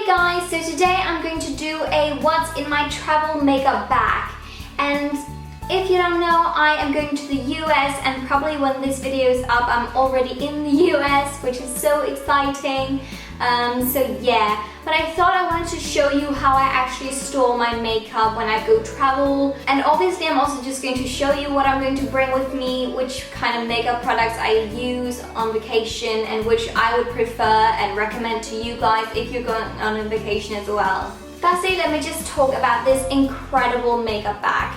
Hey guys, so today I'm going to do a what's in my travel makeup bag. And if you don't know, I am going to the US, and probably when this video is up I'm already in the US, which is so exciting. So yeah, but I thought I wanted to show you how I actually store my makeup when I go travel. And obviously I'm also just going to show you what I'm going to bring with me, which kind of makeup products I use on vacation and which I would prefer and recommend to you guys if you're going on a vacation as well. Firstly, let me just talk about this incredible makeup bag.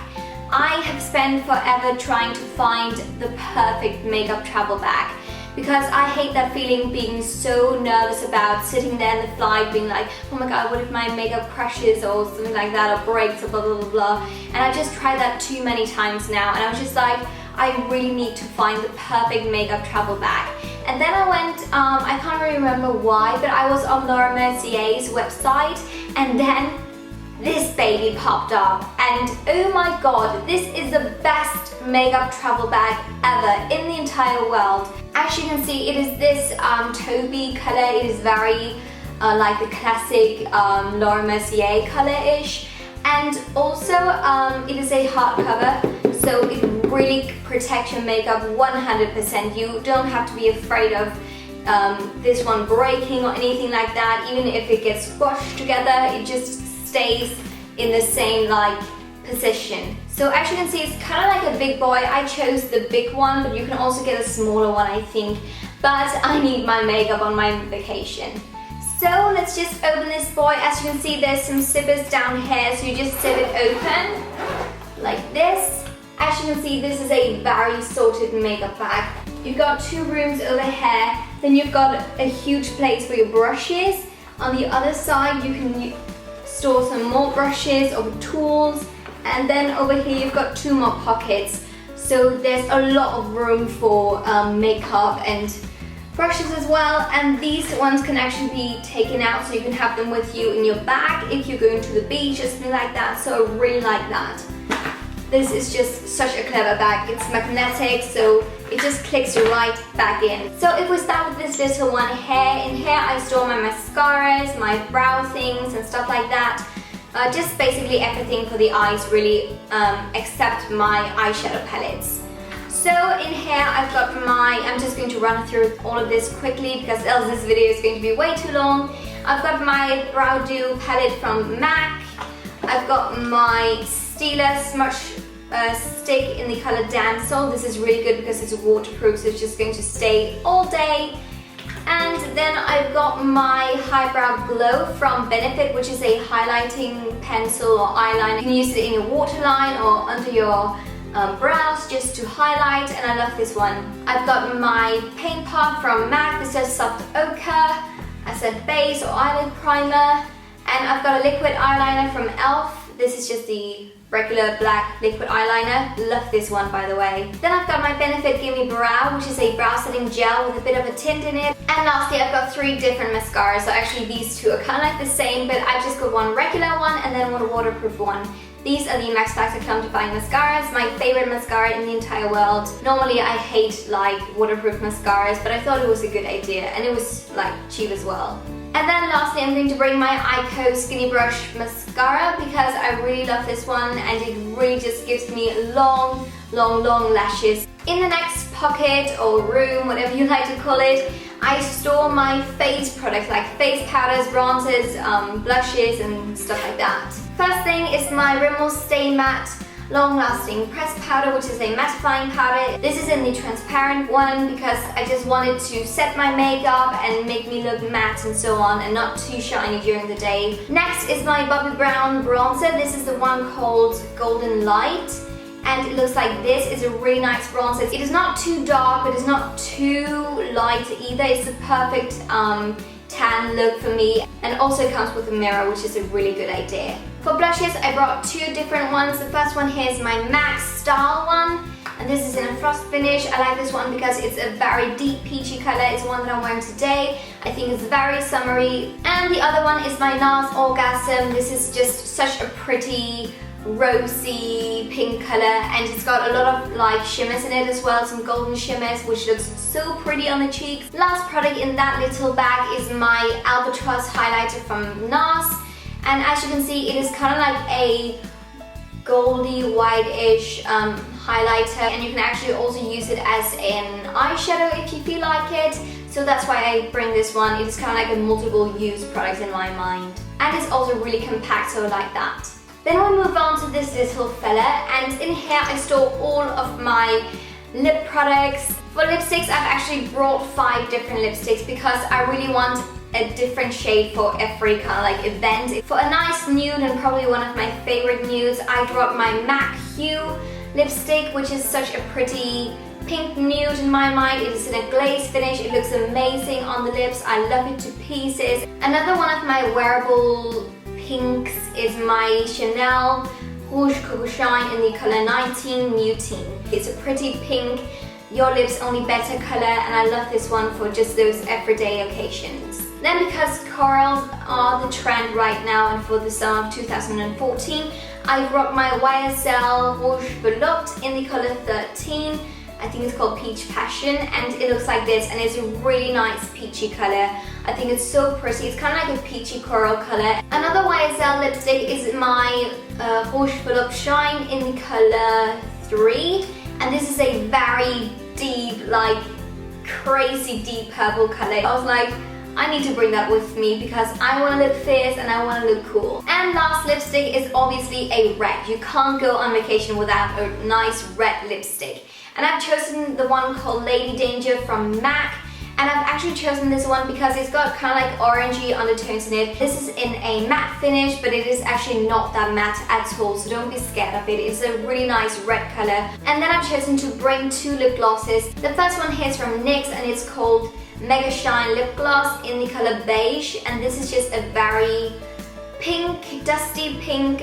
I have spent forever trying to find the perfect makeup travel bag, because I hate that feeling, being so nervous about sitting there in the flight being like, oh my god, what if my makeup crashes or something like that, or breaks or blah blah blah blah. And I just tried that too many times now, and I was just like, I really need to find the perfect makeup travel bag. And then I went, I can't really remember why, but I was on Mercier's website, and then this baby popped up, and oh my god, this is the best makeup travel bag ever in the entire world. As you can see, it is this taupey color. It is very like the classic Laura Mercier color-ish, and also it is a hardcover, so it really protects your makeup 100%. You don't have to be afraid of this one breaking or anything like that. Even if it gets squashed together, it just stays in the same like position. So as you can see, it's kind of like a big boy. I chose the big one, but you can also get a smaller one, I think. But I need my makeup on my vacation. So let's just open this boy. As you can see, there's some zippers down here, so you just zip it open like this. As you can see, this is a very sorted makeup bag. You've got two rooms over here, then you've got a huge place for your brushes. On the other side, you can store some more brushes or tools, and then over here you've got two more pockets, so there's a lot of room for makeup and brushes as well. And these ones can actually be taken out, so you can have them with you in your bag if you're going to the beach or something like that, so I really like that. This is just such a clever bag. It's magnetic, so it just clicks right back in. So if we start with this little one here, in here I store my mascaras, my brow things and stuff like that. Just basically everything for the eyes really, except my eyeshadow palettes. So in here I've got I'm just going to run through all of this quickly because else this video is going to be way too long. I've got my Brow Dew palette from MAC. I've got my Stila Smudge stick in the color Damsel. This is really good because it's waterproof, so it's just going to stay all day. And then I've got my Highbrow Glow from Benefit, which is a highlighting pencil or eyeliner. You can use it in your waterline or under your brows just to highlight, and I love this one. I've got my Paint Pot from MAC. This is Soft Ochre as a base or eyelid primer. And I've got a liquid eyeliner from e.l.f. This is just the regular black liquid eyeliner. Love this one, by the way. Then I've got my Benefit Gimme Brow, which is a brow setting gel with a bit of a tint in it. And lastly, I've got three different mascaras. So actually these two are kind of like the same, but I've just got one regular one and then one waterproof one. These are the Max Factor Clump mascaras, my favorite mascara in the entire world. Normally I hate like waterproof mascaras, but I thought it was a good idea, and it was like cheap as well. And then lastly, I'm going to bring my Eyeko Skinny Brush Mascara because I really love this one, and it really just gives me long lashes. In the next pocket or room, whatever you like to call it, I store my face products like face powders, bronzers, blushes and stuff like that. First thing is my Rimmel Stay Matte Long Lasting Pressed Powder, which is a mattifying powder. This is in the transparent one because I just wanted to set my makeup and make me look matte and so on, and not too shiny during the day. Next is my Bobbi Brown bronzer. This is the one called Golden Light, and it looks like this. It's a really nice bronzer. It is not too dark, but it's not too light either. It's the perfect tan look for me, and also comes with a mirror, which is a really good idea. For blushes, I brought two different ones. The first one here is my MAC Style one, and this is in a frost finish. I like this one because it's a very deep peachy color. It's one that I'm wearing today. I think it's very summery. And the other one is my NARS Orgasm. This is just such a pretty rosy pink color, and it's got a lot of like shimmers in it as well, some golden shimmers, which looks so pretty on the cheeks. Last product in that little bag is my Albatross highlighter from NARS, and as you can see, it is kind of like a goldy white-ish highlighter, and you can actually also use it as an eyeshadow if you feel like it. So that's why I bring this one. It is kind of like a multiple use product in my mind, and it's also really compact, so I like that. Then we move on to this little fella, and in here I store all of my lip products. For lipsticks, I've actually brought 5 different lipsticks because I really want a different shade for every kind of like event. For a nice nude and probably one of my favorite nudes, I brought my MAC Hue lipstick, which is such a pretty pink nude in my mind. It is in a glaze finish. It looks amazing on the lips. I love it to pieces. Another one of my wearable pinks is my Chanel Rouge Coco Shine in the color 19 Mutine. It's a pretty pink, your lips only better color, and I love this one for just those everyday occasions. Then because corals are the trend right now and for the summer of 2014, I brought my YSL Rouge Volupte in the color 13. I think it's called Peach Passion, and it looks like this, and it's a really nice peachy color. I think it's so pretty. It's kind of like a peachy coral color. Another YSL lipstick is my Rouge Volupte Shine in the color 3, and this is a very deep, like crazy deep purple color. I was like, I need to bring that with me because I want to look fierce and I want to look cool. And last lipstick is obviously a red. You can't go on vacation without a nice red lipstick. And I've chosen the one called Lady Danger from MAC. And I've actually chosen this one because it's got kind of like orangey undertones in it. This is in a matte finish, but it is actually not that matte at all, so don't be scared of it. It's a really nice red color. And then I've chosen to bring 2 lip glosses. The first one here is from NYX, and it's called Mega Shine Lip Gloss in the color beige. And this is just a very pink, dusty pink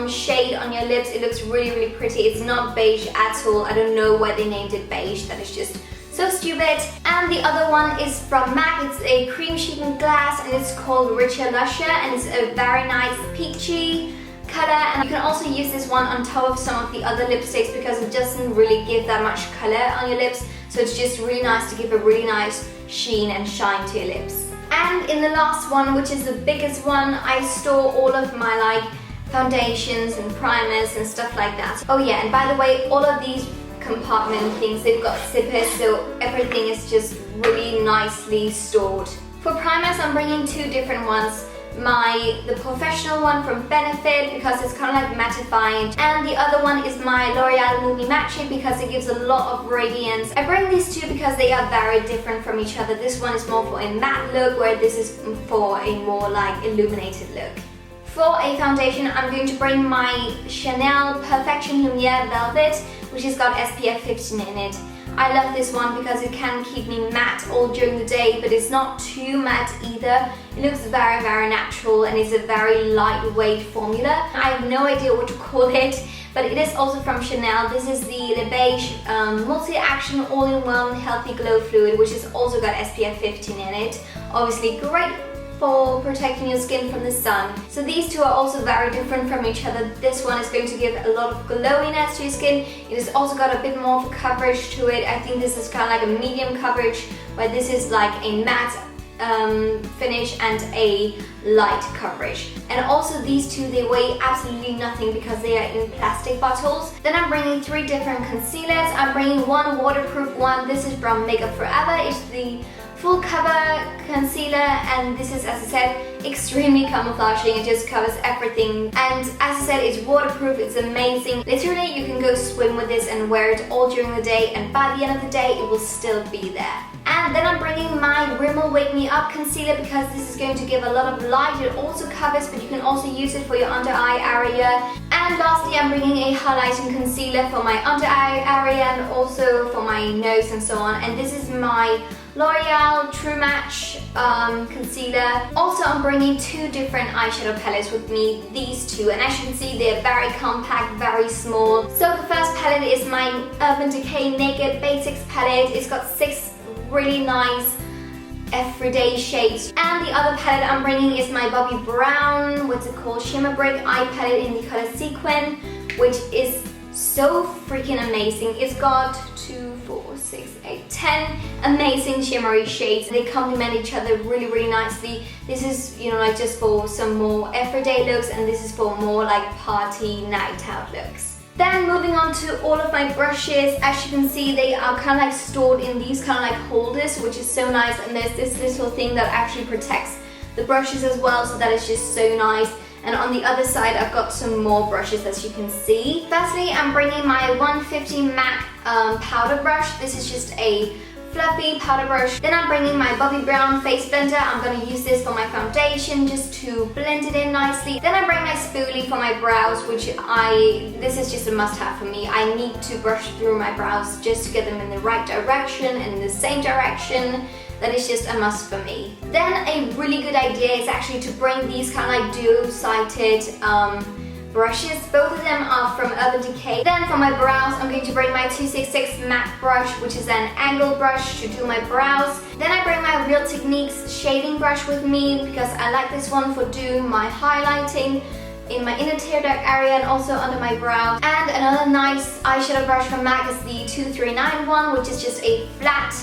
shade on your lips. It looks really, really pretty. It's not beige at all. I don't know why they named it beige. That is just so stupid. And the other one is from MAC. It's a cream sheeted glass, and it's called Richer Lusher, and it's a very nice peachy color. And you can also use this one on top of some of the other lipsticks because it doesn't really give that much color on your lips. So it's just really nice to give a really nice sheen and shine to your lips. And in the last one, which is the biggest one, I store all of my like foundations and primers and stuff like that. Oh yeah, and by the way, all of these compartment things, they've got zippers, so everything is just really nicely stored. For primers, I'm bringing 2 different ones. The professional one from Benefit because it's kind of like mattifying, and the other one is my L'Oreal Movie Match It because it gives a lot of radiance. I bring these 2 because they are very different from each other. This one is more for a matte look, where this is for a more like illuminated look. For a foundation, I'm going to bring my Chanel Perfection Lumiere Velvet, which has got SPF 15 in it. I love this one because it can keep me matte all during the day, but it's not too matte either. It looks very, very natural, and it's a very lightweight formula. I have no idea what to call it, but it is also from Chanel. This is the Le Beige Multi-Action All-in-One Healthy Glow Fluid, which has also got SPF 15 in it. Obviously great for protecting your skin from the sun. So these 2 are also very different from each other. This one is going to give a lot of glowiness to your skin. It has also got a bit more of a coverage to it. I think this is kind of like a medium coverage, where this is like a matte finish and a light coverage. And also these 2, they weigh absolutely nothing because they are in plastic bottles. Then I'm bringing 3 different concealers. I'm bringing one waterproof one. This is from Makeup Forever. It's the full cover concealer, and this is, as I said, extremely camouflaging. It just covers everything, and as I said, it's waterproof. It's amazing. Literally, you can go swim with this and wear it all during the day, and by the end of the day it will still be there. And then I'm bringing my Rimmel Wake Me Up concealer because this is going to give a lot of light. It also covers, but you can also use it for your under eye area. And lastly, I'm bringing a highlighting concealer for my under eye area and also for my nose and so on. And this is my L'Oreal True Match concealer. Also, I'm bringing 2 different eyeshadow palettes with me, these 2, and as you can see, they're very compact, very small. So the first palette is my Urban Decay Naked Basics palette. It's got 6 really nice everyday shades. And the other palette I'm bringing is my Bobbi Brown, what's it called, Shimmer Brick Eye Palette in the color Sequin, which is so freaking amazing. It's got 2, 4, 6, 8, 10 amazing shimmery shades. They complement each other really, really nicely. This is, you know, like just for some more everyday looks, and this is for more like party night out looks. Then moving on to all of my brushes, as you can see, they are kind of like stored in these kind of like holders, which is so nice. And there's this little thing that actually protects the brushes as well, so that is just so nice. And on the other side, I've got some more brushes, as you can see. Firstly, I'm bringing my 150 MAC powder brush. This is just a fluffy powder brush. Then I'm bringing my Bobbi Brown face blender. I'm going to use this for my foundation just to blend it in nicely. Then I bring my spoolie for my brows, which this is just a must-have for me. I need to brush through my brows just to get them in the right direction and in the same direction. That is just a must for me. Then a really good idea is actually to bring these kind of like dual-sided brushes. Both of them are from Urban Decay. Then for my brows, I'm going to bring my 266 MAC brush, which is an angled brush to do my brows. Then I bring my Real Techniques shading brush with me because I like this one for doing my highlighting in my inner tear duct area and also under my brows. And another nice eyeshadow brush from MAC is the 239 one, which is just a flat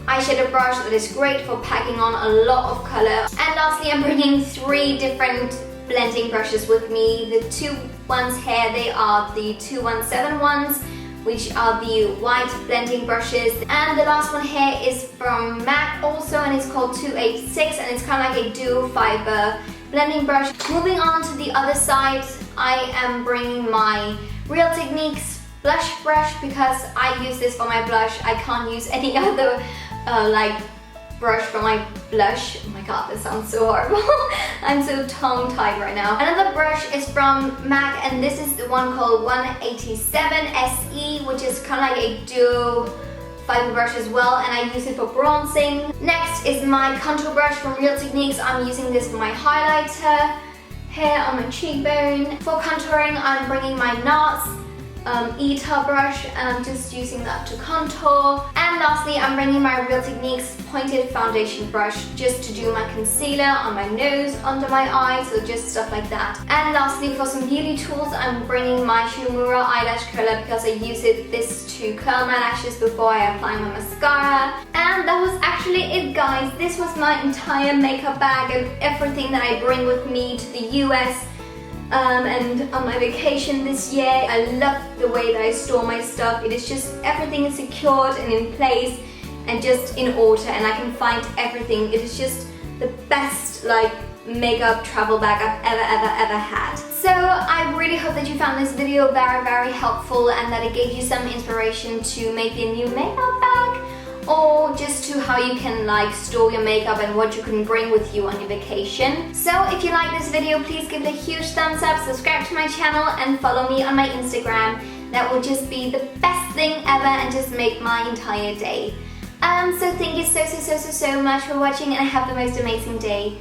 eyeshadow brush that is great for packing on a lot of color. And lastly, I'm bringing 3 different blending brushes with me. The 2 ones here, they are the 217 ones, which are the white blending brushes. And the last one here is from MAC also, and it's called 286, and it's kind of like a dual fiber blending brush. Moving on to the other side, I am bringing my Real Techniques blush brush because I use this for my blush. I can't use any other like brush for my blush. Oh my god, this sounds so horrible. I'm so tongue-tied right now. Another brush is from MAC, and this is the one called 187 SE, which is kind of like a dual fiber brush as well, and I use it for bronzing. Next is my contour brush from Real Techniques. I'm using this for my highlighter here on my cheekbone. For contouring, I'm bringing my NARS E-Tar brush, and I'm just using that to contour. And lastly, I'm bringing my Real Techniques pointed foundation brush just to do my concealer on my nose, under my eyes, so just stuff like that. And lastly, for some beauty tools, I'm bringing my Shimura eyelash curler because I use this to curl my lashes before I apply my mascara. And that was actually it, guys. This was my entire makeup bag and everything that I bring with me to the US. And on my vacation this year. I love the way that I store my stuff. It is just, everything is secured and in place and just in order, and I can find everything. It is just the best like makeup travel bag I've ever had. So I really hope that you found this video very helpful and that it gave you some inspiration to maybe a new makeup bag, or just to how you can like store your makeup and what you can bring with you on your vacation. So if you like this video, please give it a huge thumbs up, subscribe to my channel and follow me on my Instagram. That will just be the best thing ever and just make my entire day. So thank you so much for watching, and have the most amazing day.